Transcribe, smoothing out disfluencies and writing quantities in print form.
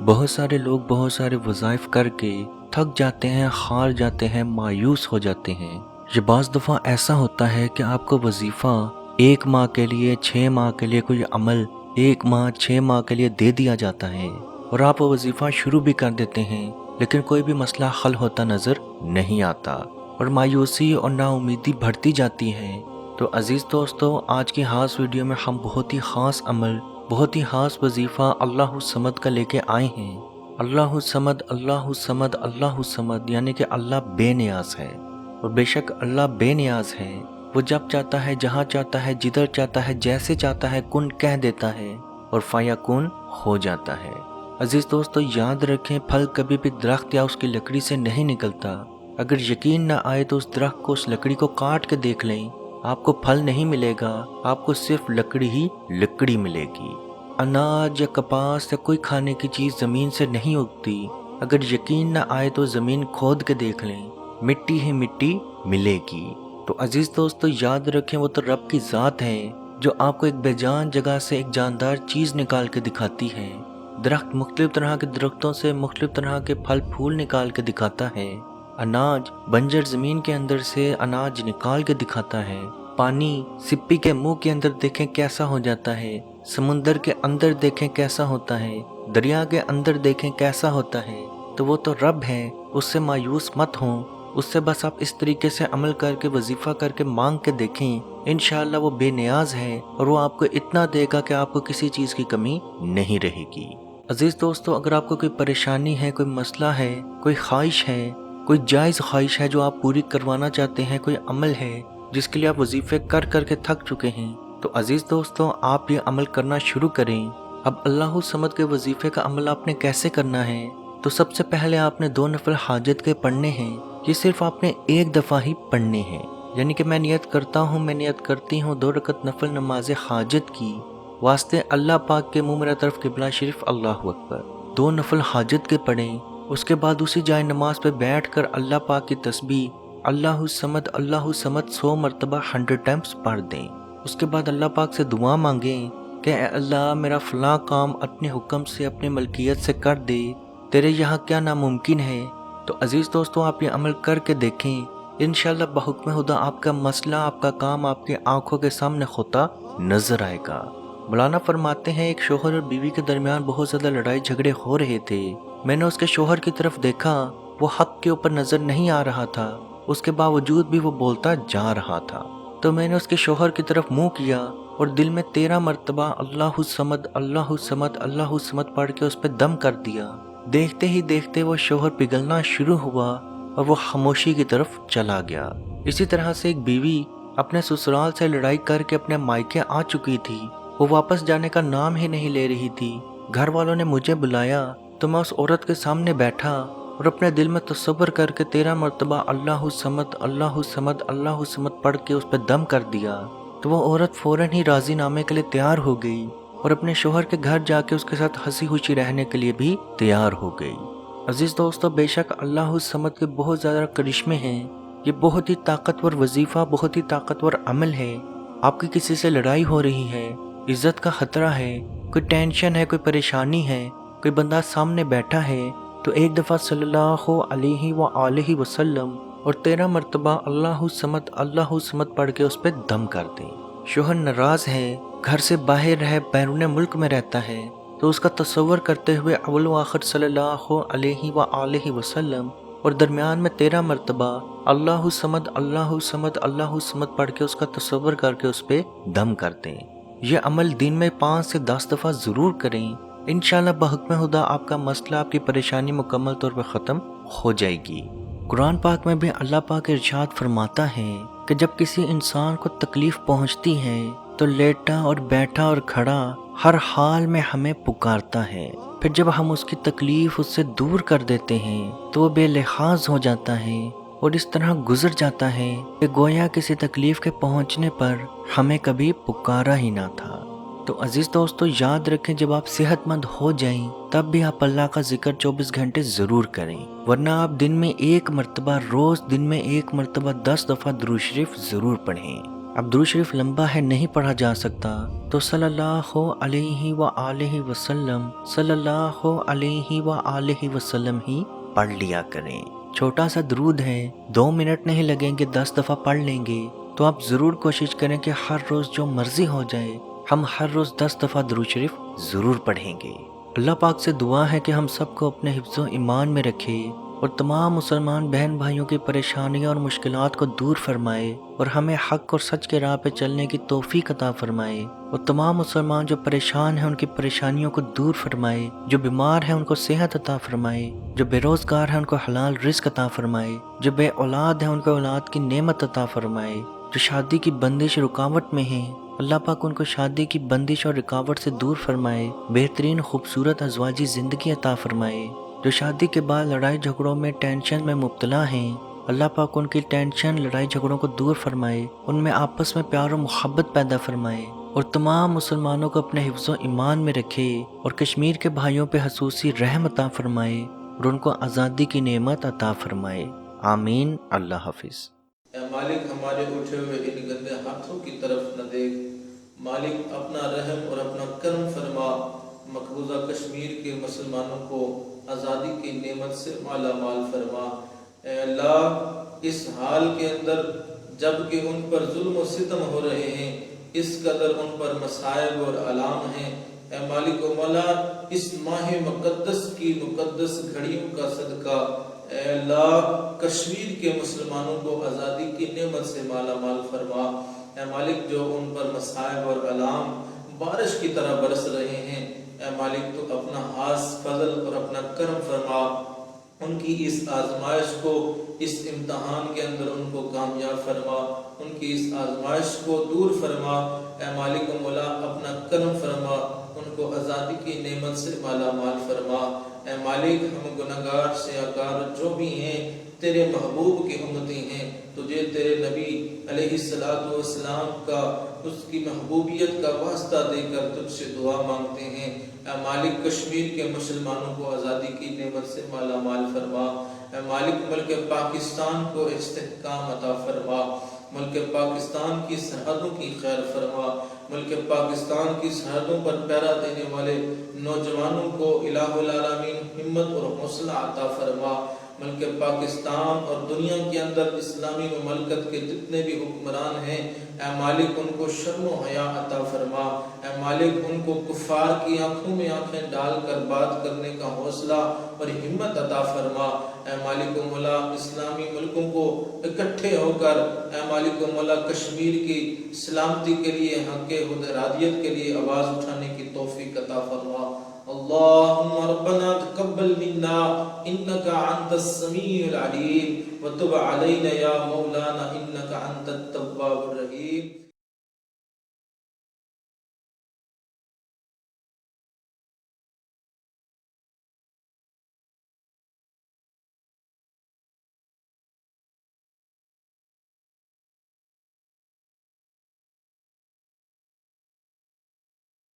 بہت سارے لوگ بہت سارے وظائف کر کے تھک جاتے ہیں، ہار جاتے ہیں، مایوس ہو جاتے ہیں۔ یہ بعض دفعہ ایسا ہوتا ہے کہ آپ کو وظیفہ 1 ماہ کے لیے، 6 ماہ کے لیے، کوئی عمل 1 ماہ 6 ماہ کے لیے دے دیا جاتا ہے اور آپ وہ وظیفہ شروع بھی کر دیتے ہیں، لیکن کوئی بھی مسئلہ حل ہوتا نظر نہیں آتا اور مایوسی اور نا امیدی بڑھتی جاتی ہے۔ تو عزیز دوستو، آج کی خاص ویڈیو میں ہم بہت ہی خاص عمل، بہت ہی خاص وظیفہ اللہ الصمد کا لے کے آئے ہیں۔ اللہ الصمد، اللہ الصمد، اللہ الصمد، یعنی کہ اللہ بے نیاز ہے، اور بے شک اللہ بے نیاز ہے۔ وہ جب چاہتا ہے، جہاں چاہتا ہے، جدھر چاہتا ہے، جیسے چاہتا ہے کن کہہ دیتا ہے اور فیکون ہو جاتا ہے۔ عزیز دوستو، یاد رکھیں، پھل کبھی بھی درخت یا اس کی لکڑی سے نہیں نکلتا۔ اگر یقین نہ آئے تو اس درخت کو، اس لکڑی کو کاٹ کے دیکھ لیں، آپ کو پھل نہیں ملے گا، آپ کو صرف لکڑی ہی لکڑی ملے گی۔ اناج یا کپاس یا کوئی کھانے کی چیز زمین سے نہیں اگتی۔ اگر یقین نہ آئے تو زمین کھود کے دیکھ لیں، مٹی ہی مٹی ملے گی۔ تو عزیز دوستو، یاد رکھیں، وہ تو رب کی ذات ہے جو آپ کو ایک بے جان جگہ سے ایک جاندار چیز نکال کے دکھاتی ہے۔ درخت مختلف طرح کے درختوں سے مختلف طرح کے پھل پھول نکال کے دکھاتا ہے۔ اناج بنجر زمین کے اندر سے اناج نکال کے دکھاتا ہے۔ پانی سپی کے منہ کے اندر دیکھیں کیسا ہو جاتا ہے، سمندر کے اندر دیکھیں کیسا ہوتا ہے، دریا کے اندر دیکھیں کیسا ہوتا ہے۔ تو وہ تو رب ہے، اس سے مایوس مت ہوں، اس سے بس آپ اس طریقے سے عمل کر کے، وظیفہ کر کے مانگ کے دیکھیں، انشاءاللہ وہ بے نیاز ہے اور وہ آپ کو اتنا دے گا کہ آپ کو کسی چیز کی کمی نہیں رہے گی۔ عزیز دوستو، اگر آپ کو کوئی پریشانی ہے، کوئی مسئلہ ہے، کوئی خواہش ہے، کوئی جائز خواہش ہے جو آپ پوری کروانا چاہتے ہیں، کوئی عمل ہے جس کے لیے آپ وظیفے کر کر کے تھک چکے ہیں، تو عزیز دوستو، آپ یہ عمل کرنا شروع کریں۔ اب اللہ الصمد کے وظیفے کا عمل آپ نے کیسے کرنا ہے؟ تو سب سے پہلے آپ نے 2 نفل حاجت کے پڑھنے ہیں۔ یہ صرف آپ نے 1 دفعہ ہی پڑھنے ہیں، یعنی کہ میں نیت کرتا ہوں، میں نیت کرتی ہوں 2 رکعت نفل نماز حاجت کی، واسطے اللہ پاک کے، منہ میرا طرف قبلہ شریف، اللہ اکبر۔ 2 نفل حاجت کے پڑھیں، اس کے بعد اسی جائے نماز پہ بیٹھ کر اللہ پاک کی تسبیح اللہ الصمد، اللہ الصمد 100 مرتبہ 100 ٹائمز پڑھ دیں۔ اس کے بعد اللہ پاک سے دعا مانگیں کہ اے اللہ، میرا فلاں کام اپنے حکم سے، اپنے ملکیت سے کر دے، تیرے یہاں کیا ناممکن ہے۔ تو عزیز دوستوں، آپ یہ عمل کر کے دیکھیں، انشاءاللہ بحکم خدا آپ کا مسئلہ، آپ کا کام آپ کی آنکھوں کے سامنے ہوتا نظر آئے گا۔ مولانا فرماتے ہیں، ایک شوہر اور بیوی کے درمیان بہت زیادہ لڑائی جھگڑے ہو رہے تھے۔ میں نے اس کے شوہر کی طرف دیکھا، وہ حق کے اوپر نظر نہیں آ رہا تھا، اس کے باوجود بھی وہ بولتا جا رہا تھا۔ تو میں نے اس کے شوہر کی طرف منہ کیا اور دل میں 13 مرتبہ اللہ الصمد، اللہ الصمد، اللہ الصمد پڑھ کے اس پہ دم کر دیا۔ دیکھتے ہی دیکھتے وہ شوہر پگھلنا شروع ہوا اور وہ خاموشی کی طرف چلا گیا۔ اسی طرح سے ایک بیوی اپنے سسرال سے لڑائی کر کے اپنے مائکے آ چکی تھی، وہ واپس جانے کا نام ہی نہیں لے رہی تھی۔ گھر والوں نے مجھے بلایا تو میں اس عورت کے سامنے بیٹھا اور اپنے دل میں تصور کر کے 13 مرتبہ اللہ الصمد، اللہ الصمد، اللہ الصمد پڑھ کے اس پہ دم کر دیا۔ تو وہ عورت فوراً ہی راضی نامے کے لیے تیار ہو گئی اور اپنے شوہر کے گھر جا کے اس کے ساتھ ہنسی خوشی رہنے کے لیے بھی تیار ہو گئی۔ عزیز دوستو، بے شک اللہ الصمد کے بہت زیادہ کرشمے ہیں۔ یہ بہت ہی طاقتور وظیفہ، بہت ہی طاقتور عمل ہے۔ آپ کی کسی سے لڑائی ہو رہی ہے، عزت کا خطرہ ہے، کوئی ٹینشن ہے، کوئی پریشانی ہے، کوئی بندہ سامنے بیٹھا ہے، تو 1 دفعہ صلی اللہ علیہ وآلہ وسلم اور 13 مرتبہ اللہ الصمد، اللہ الصمد پڑھ کے اس پہ دم کر دیں۔ شوہر ناراض ہے، گھر سے باہر ہے، بیرون ملک میں رہتا ہے، تو اس کا تصور کرتے ہوئے اول و آخر صلی اللہ علیہ وآلہ وسلم اور درمیان میں 13 مرتبہ اللہ الصمد، اللہ الصمد، اللہ الصمد پڑھ کے اس کا تصور کر کے اس پہ دم کر دیں۔ یہ عمل دن میں 5 سے 10 دفعہ ضرور کریں، انشاءاللہ بحکم خدا آپ کا مسئلہ، آپ کی پریشانی مکمل طور پر ختم ہو جائے گی۔ قرآن پاک میں بھی اللہ پاک ارشاد فرماتا ہے کہ جب کسی انسان کو تکلیف پہنچتی ہے تو لیٹا اور بیٹھا اور کھڑا ہر حال میں ہمیں پکارتا ہے، پھر جب ہم اس کی تکلیف اس سے دور کر دیتے ہیں تو وہ بے لحاظ ہو جاتا ہے اور اس طرح گزر جاتا ہے کہ گویا کسی تکلیف کے پہنچنے پر ہمیں کبھی پکارا ہی نہ تھا۔ تو عزیز دوستو، یاد رکھیں، جب آپ صحت مند ہو جائیں تب بھی آپ اللہ کا ذکر 24 گھنٹے ضرور کریں، ورنہ آپ دن میں 1 مرتبہ، روز دن میں 1 مرتبہ 10 دفعہ درود شریف ضرور پڑھیں۔ اب درود شریف لمبا ہے، نہیں پڑھا جا سکتا، تو صلی اللہ علیہ وآلہ وسلم، صلی اللہ علیہ وآلہ وسلم ہی پڑھ لیا کریں۔ چھوٹا سا درود ہے، 2 منٹ نہیں لگیں گے، 10 دفعہ پڑھ لیں گے، تو آپ ضرور کوشش کریں کہ ہر روز جو مرضی ہو جائے ہم ہر روز 10 دفعہ درود شریف ضرور پڑھیں گے۔ اللہ پاک سے دعا ہے کہ ہم سب کو اپنے حفظ و ایمان میں رکھے اور تمام مسلمان بہن بھائیوں کی پریشانیاں اور مشکلات کو دور فرمائے اور ہمیں حق اور سچ کے راہ پہ چلنے کی توفیق عطا فرمائے، اور تمام مسلمان جو پریشان ہیں ان کی پریشانیوں کو دور فرمائے، جو بیمار ہیں ان کو صحت عطا فرمائے، جو بے روزگار ہیں ان کو حلال رزق عطا فرمائے، جو بے اولاد ہیں ان کو اولاد کی نعمت عطا فرمائے، جو شادی کی بندش رکاوٹ میں ہیں اللہ پاک ان کو شادی کی بندش اور رکاوٹ سے دور فرمائے، بہترین خوبصورت ازواجی زندگی عطا فرمائے، جو شادی کے بعد لڑائی جھگڑوں میں ٹینشن میں مبتلا ہیں اللہ پاک ان کی ٹینشن لڑائی جھگڑوں کو دور فرمائے، ان میں آپس میں پیار و محبت پیدا فرمائے، اور تمام مسلمانوں کو اپنے حفظ و ایمان میں رکھے اور کشمیر کے بھائیوں پہ خصوصی رحم عطا فرمائے اور ان کو آزادی کی نعمت عطا فرمائے، آمین۔ اللہ حافظ۔ اے مالک ہمارے اٹھے ہوئے ان گندے ہاتھوں کی طرف نہ دیکھ، مالک اپنا رحم اور اپنا کرم فرما، مقبوضہ کشمیر کے مسلمانوں کو آزادی کی نعمت سے مالا مال فرما۔ اے اللہ اس حال کے اندر جب کہ ان پر ظلم و ستم ہو رہے ہیں، اس قدر ان پر مصائب اور آلام ہیں، اے مالک و مولا اس ماہ مقدس کی مقدس گھڑیوں کا صدقہ اے اللہ کشمیر کے مسلمانوں کو آزادی کی نعمت سے مالا مال فرما۔ اے مالک جو ان پر مصائب اور آلام بارش کی طرح برس رہے ہیں، اے مالک تو اپنا خاص فضل اور اپنا کرم فرما، ان کی اس آزمائش کو، اس امتحان کے اندر ان کو کامیاب فرما، ان کی اس آزمائش کو دور فرما، اے مالک و مولا اپنا کرم فرما، ان کو آزادی کی نعمت سے مالا مال فرما۔ اے مالک ہم گناہگار سیاہکار جو بھی ہیں تیرے محبوب کی امتی ہیں، تجھے تیرے نبی علیہ السلام کا اس کی محبوبیت کا واسطہ دے کر تجھ سے دعا مانگتے ہیں۔ اے مالک کشمیر کے مسلمانوں کو آزادی کی نعمت سے مالا مال فرما۔ اے مالک ملک پاکستان کو استحکام عطا فرما، ملک پاکستان کی سرحدوں کی خیر فرما، ملک پاکستان کی سرحدوں پر پہرا دینے والے نوجوانوں کو الہ العالمین ہمت اور حوصلہ عطا فرما، ملک پاکستان اور دنیا کے اندر اسلامی مملکت کے جتنے بھی حکمران ہیں اے مالک ان کو شرم و حیا عطا فرما، اے مالک ان کو کفار کی آنکھوں میں آنکھیں ڈال کر بات کرنے کا حوصلہ اور ہمت عطا فرما، اے مالک و مولا اسلامی ملکوں کو اکٹھے ہو کر اے مالک و مولا کشمیر کی سلامتی کے لیے حق خودارادیت کے لیے آواز اٹھانے کی توفیق عطا فرما۔ اللہم ربنا تقبل منا انکا انت السمیع العلیم وتب علینا یا مولانا انکا انت التواب الرحیم۔